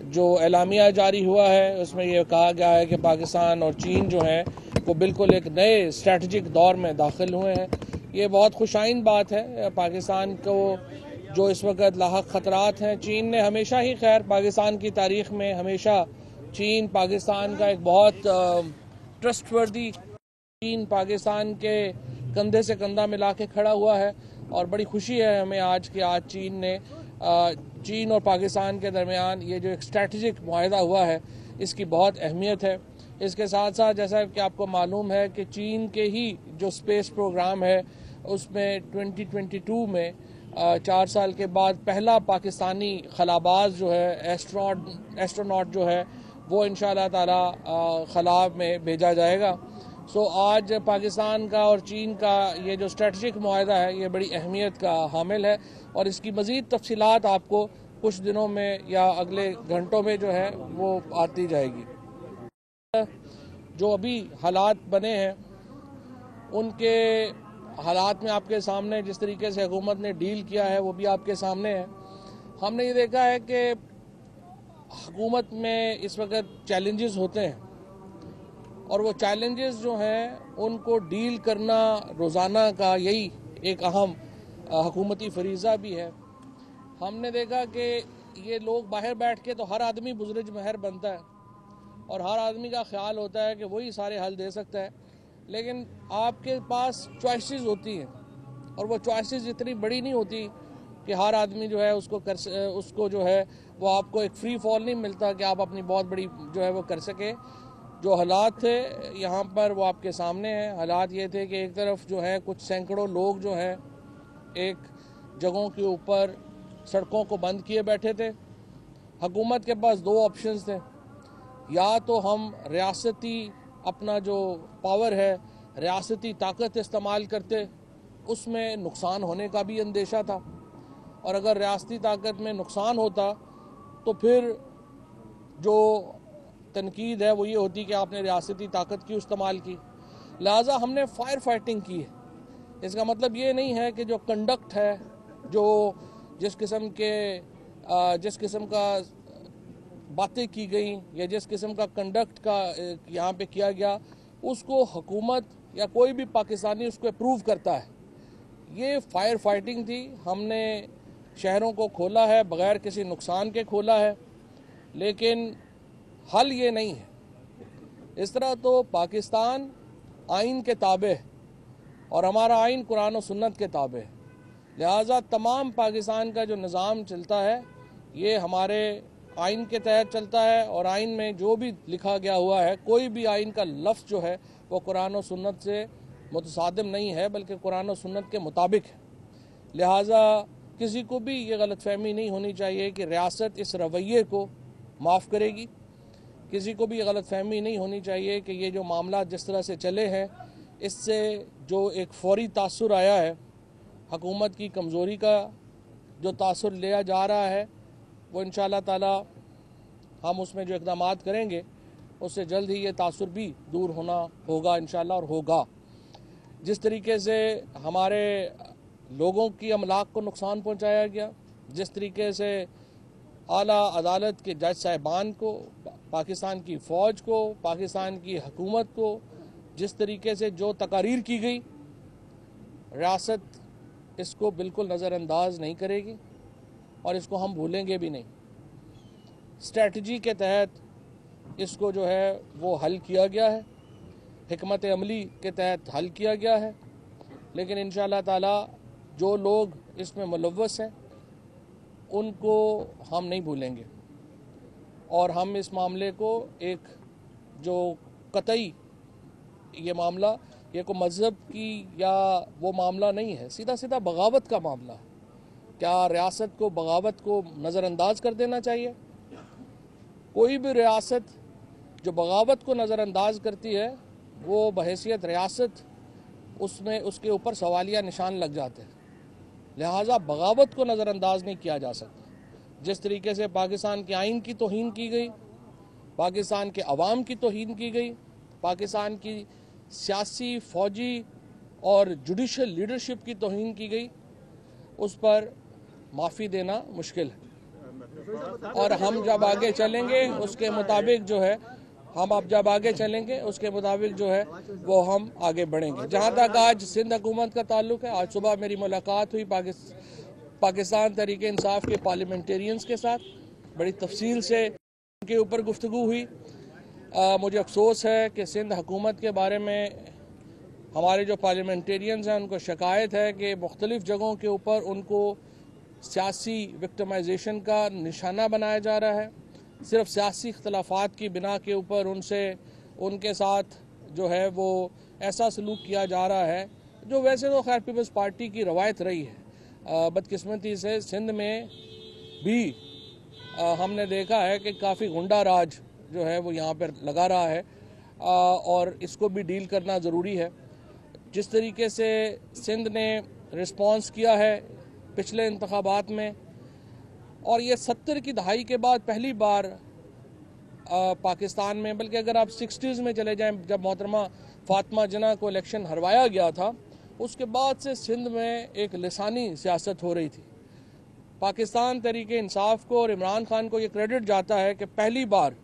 जो एलामिया जारी हुआ है उसमें यह कहा गया है कि पाकिस्तान और चीन जो है वो बिल्कुल एक नए स्ट्रेटजिक दौर में दाखिल हुए हैं। ये बहुत खुशाइन बात है। पाकिस्तान को जो इस वक्त लाहक ख़तरात हैं, चीन ने हमेशा ही खैर पाकिस्तान की तारीख़ में हमेशा चीन पाकिस्तान का एक बहुत ट्रस्टवर्दी, चीन पाकिस्तान के कंधे से कंधा मिला के खड़ा हुआ है और बड़ी खुशी है हमें आज कि आज चीन और पाकिस्तान के दरमियान ये जो एक स्ट्रेटजिक मुआहदा हुआ है इसकी बहुत अहमियत है। इसके साथ साथ जैसा कि आपको मालूम है कि चीन के ही जो स्पेस प्रोग्राम है उसमें 2022 में 4 साल के बाद पहला पाकिस्तानी खलाबाज जो है एस्ट्रोनॉट जो है वो इंशाअल्लाह ताला खला में भेजा जाएगा। सो आज पाकिस्तान का और चीन का ये जो स्ट्रेटजिक मुआहदा है ये बड़ी अहमियत का हामिल है और इसकी मज़ीद तफसीलात आपको कुछ दिनों में या अगले घंटों में जो है वो आती जाएगी। जो अभी हालात बने हैं उनके हालात में आपके सामने जिस तरीके से हुकूमत ने डील किया है वो भी आपके सामने है। हमने ये देखा है कि हुकूमत में इस वक्त चैलेंजेस होते हैं और वो चैलेंजेस जो हैं उनको डील करना रोज़ाना का यही एक अहम हुकूमती फरीज़ा भी है। हमने देखा कि ये लोग बाहर बैठ के तो हर आदमी बुज़ुर्ग महर बनता है और हर आदमी का ख्याल होता है कि वही सारे हल दे सकता है, लेकिन आपके पास चॉइसेस होती हैं और वो चॉइसेस इतनी बड़ी नहीं होती कि हर आदमी जो है उसको जो है वो आपको एक फ्री फॉल नहीं मिलता कि आप अपनी बहुत बड़ी जो है वो कर सके। जो हालात थे यहाँ पर वो आपके सामने हैं। हालात ये थे कि एक तरफ जो है कुछ सैकड़ों लोग जो हैं एक जगहों के ऊपर सड़कों को बंद किए बैठे थे। हुकूमत के पास दो ऑप्शंस थे, या तो हम रियासती अपना जो पावर है रियासती ताकत इस्तेमाल करते, उसमें नुकसान होने का भी अंदेशा था और अगर रियासती ताकत में नुकसान होता तो फिर जो तनकीद है वो ये होती कि आपने रियासती ताकत क्यों इस्तेमाल की। लिहाजा हमने फायर फाइटिंग की है। इसका मतलब ये नहीं है कि जो कंडक्ट है, जो जिस किस्म का बातें की गई या जिस किस्म का कंडक्ट का यहाँ पे किया गया उसको हुकूमत या कोई भी पाकिस्तानी उसको अप्रूव करता है। ये फायर फाइटिंग थी। हमने शहरों को खोला है, बग़ैर किसी नुकसान के खोला है, लेकिन हल ये नहीं है। इस तरह तो पाकिस्तान आइन के ताबे है और हमारा आइन कुरान और सुन्नत के ताबे है। लिहाजा तमाम पाकिस्तान का जो निज़ाम चलता है ये हमारे आइन के तहत चलता है और आइन में जो भी लिखा गया हुआ है, कोई भी आइन का लफ्ज़ जो है वो कुरान और सुन्नत से मुतसादिम नहीं है बल्कि कुरान और सुन्नत के मुताबिक है। लिहाजा किसी को भी ये गलतफहमी नहीं होनी चाहिए कि रियासत इस रवैये को माफ़ करेगी। किसी को भी गलतफहमी नहीं होनी चाहिए कि ये जो मामला जिस तरह से चले हैं इससे जो एक फौरी तासुर आया है, हुकूमत की कमज़ोरी का जो तासुर लिया जा रहा है, वो इंशाअल्लाह ताला हम उसमें जो इक़दामात करेंगे उससे जल्द ही ये तासुर भी दूर होगा इंशाअल्लाह और होगा। जिस तरीके से हमारे लोगों की अमलाक को नुकसान पहुंचाया गया, जिस तरीके से आला अदालत के जज साहिबान को, पाकिस्तान की फ़ौज को, पाकिस्तान की हुकूमत को जिस तरीके से जो तकारीर की गई, रियासत इसको बिल्कुल नज़रअंदाज नहीं करेगी और इसको हम भूलेंगे भी नहीं। स्ट्रेटजी के तहत इसको जो है वो हल किया गया है, हिकमत अमली के तहत हल किया गया है, लेकिन इंशाअल्लाह ताला जो लोग इसमें मुलव्वस हैं उनको हम नहीं भूलेंगे और हम इस मामले को एक जो कतई ये मामला ये को मज़हब की या वो मामला नहीं है, सीधा सीधा बगावत का मामला है। क्या रियासत को बगावत को नज़रअंदाज कर देना चाहिए? कोई भी रियासत जो बगावत को नज़रअंदाज करती है वो बहैसियत रियासत उसमें उसके ऊपर सवालिया निशान लग जाते हैं। लिहाजा बगावत को नज़रअंदाज नहीं किया जा सकता। जिस तरीके से पाकिस्तान के आइन की तौहीन की गई, पाकिस्तान के अवाम की तौहीन की गई, पाकिस्तान की सियासी, फ़ौजी और जुडिशल लीडरशिप की तौहीन की गई, उस पर माफ़ी देना मुश्किल है। और हम जब आगे चलेंगे उसके मुताबिक जो है हम अब जब आगे चलेंगे उसके मुताबिक जो है वो हम आगे बढ़ेंगे। जहाँ तक आज सिंध हुकूमत का ताल्लुक है, आज सुबह मेरी मुलाकात हुई पाकिस्तान तहरीक इंसाफ के पार्लियामेंटेरियंस के साथ, बड़ी तफसील से उनके ऊपर गुफ्तगू हुई। मुझे अफसोस है कि सिंध हुकूमत के बारे में हमारे जो पार्लियामेंटेरियंस हैं उनको शिकायत है कि मुख्तलिफ जगहों के ऊपर उनको सियासी विक्टिमाइजेशन का निशाना बनाया जा रहा है। सिर्फ सियासी इख्तलाफात की बिना के ऊपर उनके साथ जो है वो ऐसा सलूक किया जा रहा है जो वैसे तो खैर पीपल्स पार्टी की रवायत रही है। बदकिस्मती से सिंध में भी हमने देखा है कि काफ़ी गुंडा राज जो है वो यहाँ पर लगा रहा है और इसको भी डील करना ज़रूरी है। जिस तरीके से सिंध ने रिस्पांस किया है पिछले इंतखाबात में, और ये 70 की दहाई के बाद पहली बार पाकिस्तान में, बल्कि अगर आप 60s में चले जाएं जब मोहतरमा फातिमा जिन्ना को इलेक्शन हरवाया गया था, उसके बाद से सिंध में एक लिसानी सियासत हो रही थी। पाकिस्तान तहरीके इंसाफ को और इमरान खान को ये क्रेडिट जाता है कि पहली बार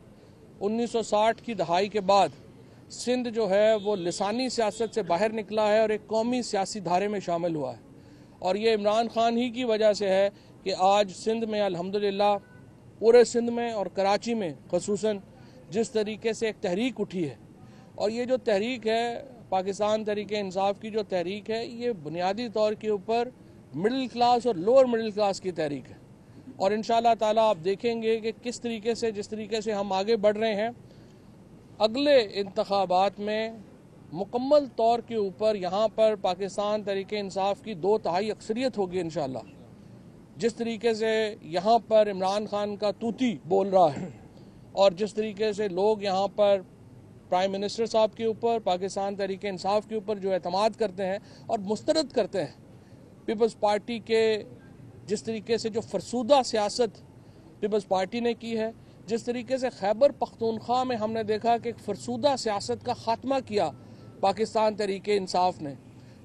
1960 की दहाई के बाद सिंध जो है वो लिसानी सियासत से बाहर निकला है और एक कौमी सियासी धारे में शामिल हुआ है। और ये इमरान खान ही की वजह से है कि आज सिंध में अल्हम्दुलिल्लाह पूरे सिंध में और कराची में ख़ुसूसन जिस तरीके से एक तहरीक उठी है, और ये जो तहरीक है पाकिस्तान तहरीक इंसाफ की जो तहरीक है, ये बुनियादी तौर के ऊपर मिडिल क्लास और लोअर मिडिल क्लास की तहरीक है। और इंशाअल्लाह ताला आप देखेंगे कि किस तरीके से जिस तरीके से हम आगे बढ़ रहे हैं, अगले इंतखाबात में मुकम्मल तौर के ऊपर यहाँ पर पाकिस्तान तहरीक इंसाफ की 2/3 अक्सरियत होगी इंशाअल्लाह। जिस तरीके से यहाँ पर इमरान खान का तूती बोल रहा है और जिस तरीके से लोग यहाँ पर प्राइम मिनिस्टर साहब के ऊपर, पाकिस्तान तहरीक इंसाफ के ऊपर जो एतमाद करते हैं और मुस्तरद करते हैं पीपल्स पार्टी के, जिस तरीके से जो फरसूदा सियासत पीपल्स पार्टी ने की है, जिस तरीके से खैबर पख्तूनख्वा में हमने देखा कि फरसूदा सियासत का खात्मा किया पाकिस्तान तहरीक इंसाफ ने,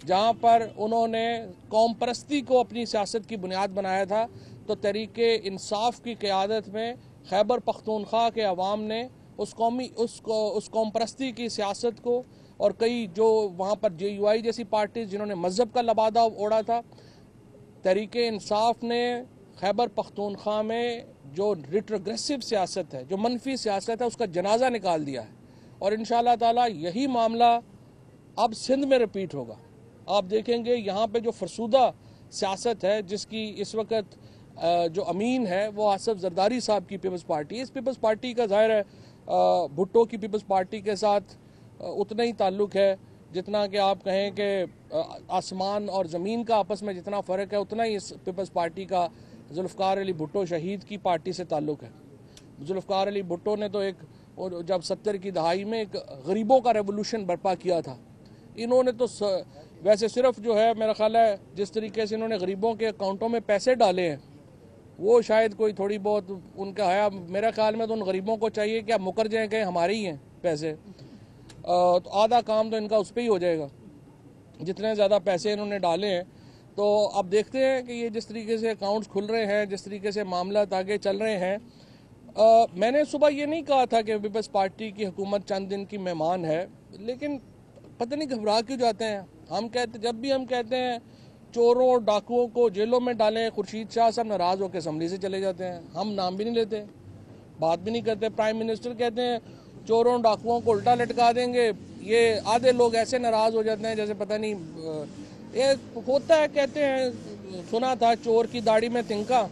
जहाँ पर उन्होंने कौम परस्ती को अपनी सियासत की बुनियाद बनाया था, तो तहरीक इंसाफ की क़यादत में खैबर पख्तूनख्वा के अवाम ने उस कौम परस्ती की सियासत को, और कई जो वहाँ पर JUI जैसी पार्टी जिन्होंने मज़हब का लबादा ओढ़ा था, तहरीक इंसाफ ने खैबर पख्तूनख्वा में जो रिट्रोग्रेसिव सियासत है, जो मनफी सियासत है, उसका जनाजा निकाल दिया है। और इंशाअल्लाह ताला यही मामला अब सिंध में रिपीट होगा। आप देखेंगे यहाँ पे जो फरसूदा सियासत है, जिसकी इस वक्त जो अमीन है वो आसिफ जरदारी साहब की पीपल्स पार्टी, इस पीपल्स पार्टी का ज़ाहिर है भुट्टो की पीपल्स पार्टी के साथ उतना ही ताल्लुक़ है जितना कि आप कहें कि आसमान और ज़मीन का आपस में जितना फ़र्क है, उतना ही इस पीपल्स पार्टी का जुल्फ़िकार अली भुट्टो शहीद की पार्टी से ताल्लुक़ है। जुल्फ़िकार अली भुट्टो ने तो जब 70 की दहाई में एक गरीबों का रेवोल्यूशन बर्पा किया था, इन्होंने तो वैसे सिर्फ जो है मेरा ख्याल है जिस तरीके से इन्होंने गरीबों के अकाउंटों में पैसे डाले हैं, वो शायद कोई थोड़ी बहुत उनका है। मेरा ख्याल में तो उन गरीबों को चाहिए कि आप मुकर जाएँ, कहीं हमारे ही हैं पैसे, तो आधा काम तो इनका उस पर ही हो जाएगा जितने ज़्यादा पैसे इन्होंने डाले हैं। तो अब देखते हैं कि ये जिस तरीके से अकाउंट्स खुल रहे हैं, जिस तरीके से मामला आगे चल रहे हैं। मैंने सुबह ये नहीं कहा था कि पीपल्स पार्टी की हुकूमत चंद दिन की मेहमान है, लेकिन पता नहीं घबरा क्यों जाते हैं। जब भी हम कहते हैं चोरों और डाकुओं को जेलों में डालें, खुर्शीद शाह साहब नाराज़ होकर असम्बली से चले जाते हैं। हम नाम भी नहीं लेते, बात भी नहीं करते। प्राइम मिनिस्टर कहते हैं चोरों डाकुओं को उल्टा लटका देंगे, ये आधे लोग ऐसे नाराज़ हो जाते हैं जैसे पता नहीं ये होता है। कहते हैं सुना था चोर की दाढ़ी में तिनका,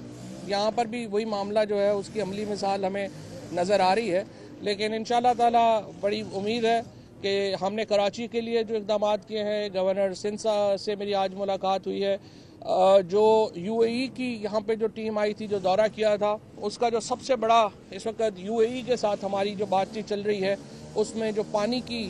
यहाँ पर भी वही मामला जो है उसकी अमली मिसाल हमें नज़र आ रही है। लेकिन इंशाअल्लाह ताला बड़ी उम्मीद है कि हमने कराची के लिए जो इक़दाम किए हैं, गवर्नर सिंध से मेरी आज मुलाकात हुई है, जो UAE की यहाँ पे जो टीम आई थी, जो दौरा किया था, उसका जो सबसे बड़ा इस वक्त UAE के साथ हमारी जो बातचीत चल रही है, उसमें जो पानी की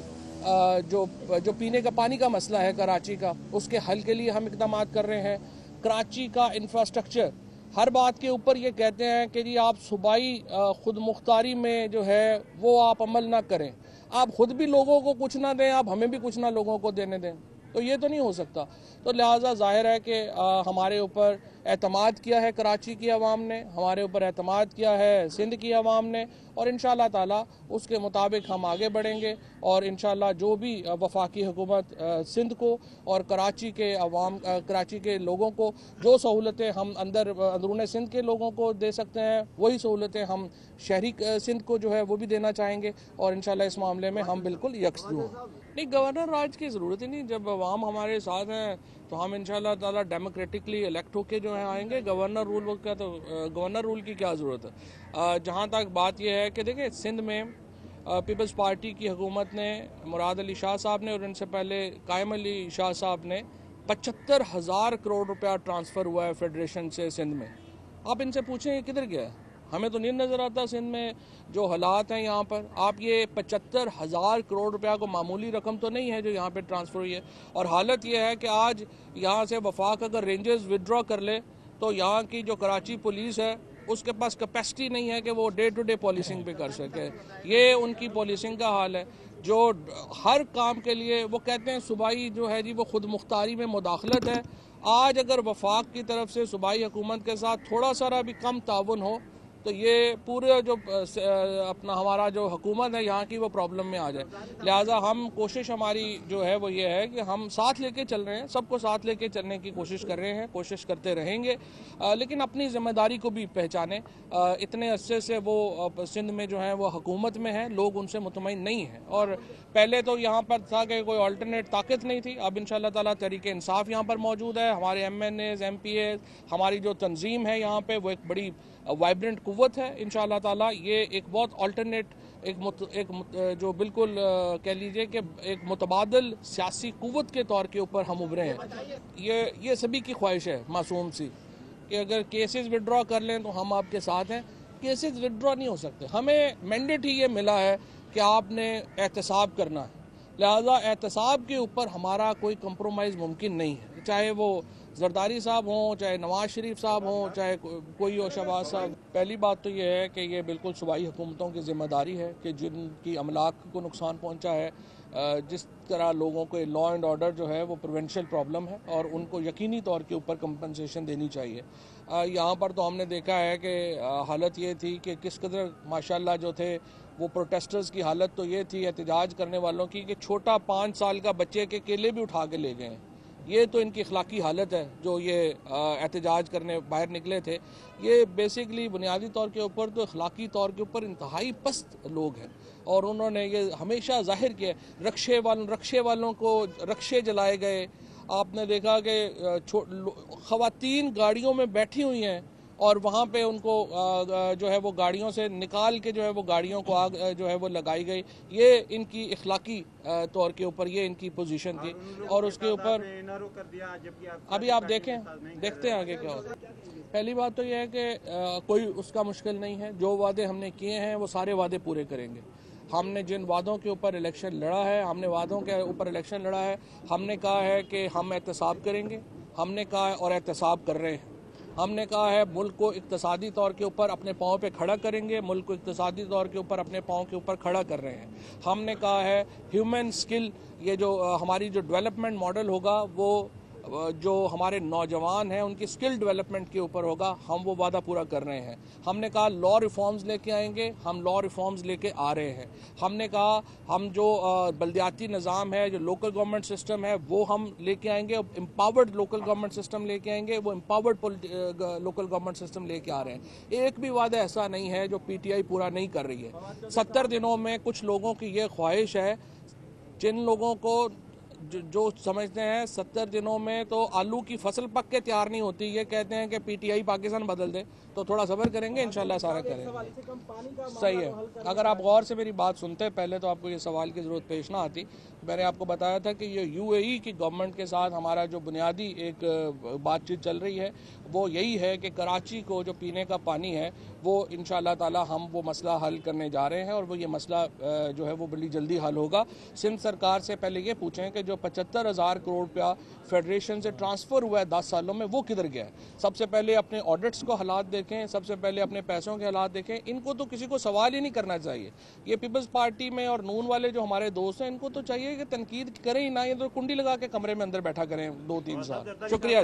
जो पीने का पानी का मसला है कराची का, उसके हल के लिए हम इक़दाम कर रहे हैं। कराची का इंफ्रास्ट्रक्चर, हर बात के ऊपर ये कहते हैं कि जी आप सूबाई खुद मुख्तारी में जो है वो आप अमल ना करें, आप खुद भी लोगों को कुछ ना दें, आप हमें भी कुछ ना लोगों को देने दें, तो ये तो नहीं हो सकता। तो लिहाजा जाहिर है कि हमारे ऊपर एतमाद किया है कराची की आवाम ने, हमारे ऊपर एतमाद किया है सिंध की आवाम ने, और इंशाअल्लाह ताला उसके मुताबिक हम आगे बढ़ेंगे और इंशाअल्लाह जो भी वफाकी हुकूमत सिंध को और कराची के अवाम कराची के लोगों को जो सहूलतें हम अंदरून सिंध के लोगों को दे सकते हैं वही सहूलतें हम शहरी सिंध को जो है वो भी देना चाहेंगे और इंशाअल्लाह इस मामले में हम बिल्कुल यकसू हैं। नहीं, गवर्नर राज की ज़रूरत ही नहीं। जब अवाम हमारे साथ हैं तो हम इंशाअल्लाह ताला डेमोक्रेटिकली इलेक्ट होके जो है आएंगे। गवर्नर रूल का तो गवर्नर रूल की क्या ज़रूरत है। जहाँ तक बात यह है कि देखिए सिंध में पीपल्स पार्टी की हुकूमत ने मुराद अली शाह साहब ने और इनसे पहले कायम अली शाह साहब ने 75,000 करोड़ रुपया ट्रांसफ़र हुआ है फेडरेशन से सिंध में। आप इनसे पूछें ये किधर गया है, हमें तो नहीं नज़र आता सिंध में जो हालात हैं यहाँ पर। आप ये 75,000 करोड़ रुपया को मामूली रकम तो नहीं है जो यहाँ पे ट्रांसफ़र हुई है। और हालत ये है कि आज यहाँ से वफाक अगर रेंजर्स विड्रॉ कर ले तो यहाँ की जो कराची पुलिस है उसके पास कैपेसिटी नहीं है कि वो डे टू डे पॉलिसिंग भी कर सके। ये उनकी पॉलिसिंग का हाल है जो हर काम के लिए वो कहते हैं सूबाई जो है जी वो खुद मुख्तारी में मुदाखलत है। आज अगर वफाक की तरफ से सूबाई हुकूमत के साथ थोड़ा सा भी कम ताउन हो तो ये पूरे जो अपना हमारा जो हुकूमत है यहाँ की वो प्रॉब्लम में आ जाए। लिहाजा हम कोशिश हमारी जो है वो ये है कि हम साथ लेके चल रहे हैं, सबको साथ लेके चलने की कोशिश कर रहे हैं, कोशिश करते रहेंगे, लेकिन अपनी जिम्मेदारी को भी पहचाने। इतने अरसे से वो सिंध में जो है वो हुकूमत में है, लोग उनसे मुतमईन नहीं हैं और पहले तो यहाँ पर था कि कोई अल्टरनेट ताकत नहीं थी। अब इंशाअल्लाह ताला तहरीक इंसाफ यहाँ पर मौजूद है, हमारे MNAs MPAs हमारी जो तंजीम है यहाँ पे वो एक बड़ी वाइब्रेंट कुव्वत है। इंशाअल्लाह ताला ये एक बहुत अल्टरनेट एक जो बिल्कुल कह लीजिए कि एक मुतबादल सियासी कुव्वत के तौर के ऊपर हम उभरे हैं। ये सभी की ख्वाहिश है मासूम सी कि अगर केसेस विड्रॉ कर लें तो हम आपके साथ हैं। केसेस विड्रॉ नहीं हो सकते, हमें मैंडेट ही ये मिला है कि आपने एहतसाब करना है, लिहाजा एहतसाब के ऊपर हमारा कोई कंप्रोमाइज़ मुमकिन नहीं है, चाहे वो जरदारी साहब हों, चाहे नवाज शरीफ साहब हों, चाहे कोई हो शहबाज साहब। पहली बात तो ये है कि ये बिल्कुल सूबाई हुकूमतों की जिम्मेदारी है कि जिनकी अमलाक को नुकसान पहुंचा है, जिस तरह लोगों को लॉ एंड ऑर्डर जो है वो प्रोविंशियल प्रॉब्लम है और उनको यकीनी तौर के ऊपर कंपनसेशन देनी चाहिए। यहाँ पर तो हमने देखा है कि हालत ये थी कि किस कदर माशाल्लाह जो थे वो प्रोटेस्टर्स की हालत तो ये थी एहतजाज करने वालों की कि छोटा 5 साल का बच्चे के केले भी उठा के ले गए। ये तो इनकी अखलाकी हालत है जो ये एहतजाज करने बाहर निकले थे। ये बेसिकली बुनियादी तौर के ऊपर तो अखलाकी तौर के ऊपर इंतहाई पस्त लोग हैं और उन्होंने ये हमेशा जाहिर किया। रक्शे वालों को रक्शे जलाए गए, आपने देखा कि ख़वातीन गाड़ियों में बैठी हुई हैं और वहाँ पे उनको जो है वो गाड़ियों से निकाल के जो है वो गाड़ियों को आग जो है वो लगाई गई। ये इनकी इखलाकी तौर के ऊपर ये इनकी पोजीशन थी और उसके ऊपर अभी आप देखते हैं आगे क्या होता है। पहली बात तो ये है कि कोई उसका मुश्किल नहीं है, जो वादे हमने किए हैं वो सारे वादे पूरे करेंगे। हमने जिन वादों के ऊपर इलेक्शन लड़ा है, हमने वादों के ऊपर इलेक्शन लड़ा है, हमने कहा है कि हम एहतसाब करेंगे, हमने कहा है और एहतसाब कर रहे हैं। हमने कहा है मुल्क को इक्तसादी तौर के ऊपर अपने पाँव पे खड़ा करेंगे, मुल्क को इक्तसादी तौर के ऊपर अपने पाँव के ऊपर खड़ा कर रहे हैं। हमने कहा है ह्यूमन स्किल, ये जो हमारी जो डेवलपमेंट मॉडल होगा वो जो हमारे नौजवान हैं उनकी स्किल डेवलपमेंट के ऊपर होगा, हम वो वादा पूरा कर रहे हैं। हमने कहा लॉ रिफॉर्म्स लेके आएंगे, हम लॉ रिफॉर्म्स लेके आ रहे हैं। हमने कहा हम जो बल्दियाती निज़ाम है, जो लोकल गवर्नमेंट सिस्टम है वो हम लेके आएंगे, एम्पावर्ड लोकल गवर्नमेंट सिस्टम लेके आएंगे, वो एम्पावर्ड लोकल गवर्नमेंट सिस्टम लेके आ रहे हैं। एक भी वादा ऐसा नहीं है जो PTI पूरा नहीं कर रही है। 70 दिनों में कुछ लोगों की ये ख्वाहिश है, जिन लोगों को जो समझते हैं 70 दिनों में तो आलू की फसल पक के तैयार नहीं होती, ये कहते हैं कि PTI पाकिस्तान बदल दे, तो थोड़ा सब्र करेंगे, इंशाल्लाह सारा करेंगे। सही है, अगर आप गौर से मेरी बात सुनते पहले तो आपको ये सवाल की ज़रूरत पेश ना आती। मैंने आपको बताया था कि ये UAE की गवर्नमेंट के साथ हमारा जो बुनियादी एक बातचीत चल रही है वो यही है कि कराची को जो पीने का पानी है वो इंशाअल्लाह ताला हम वो मसला हल करने जा रहे हैं और वो ये मसला जो है वो बड़ी जल्दी हल होगा। सिंध सरकार से पहले ये पूछें कि जो 75,000 करोड़ रुपया फेडरेशन से ट्रांसफ़र हुआ है 10 सालों में वो किधर गया है। सबसे पहले अपने ऑडिट्स को हालात देखें, सबसे पहले अपने पैसों के हालात देखें। इनको तो किसी को सवाल ही नहीं करना चाहिए। ये पीपल्स पार्टी में और नून वाले जो हमारे दोस्त हैं इनको तो चाहिए कि तनकीद करें ही ना, ये तो कुंडी लगा के कमरे में अंदर बैठा करें 2-3 साल। शुक्रिया।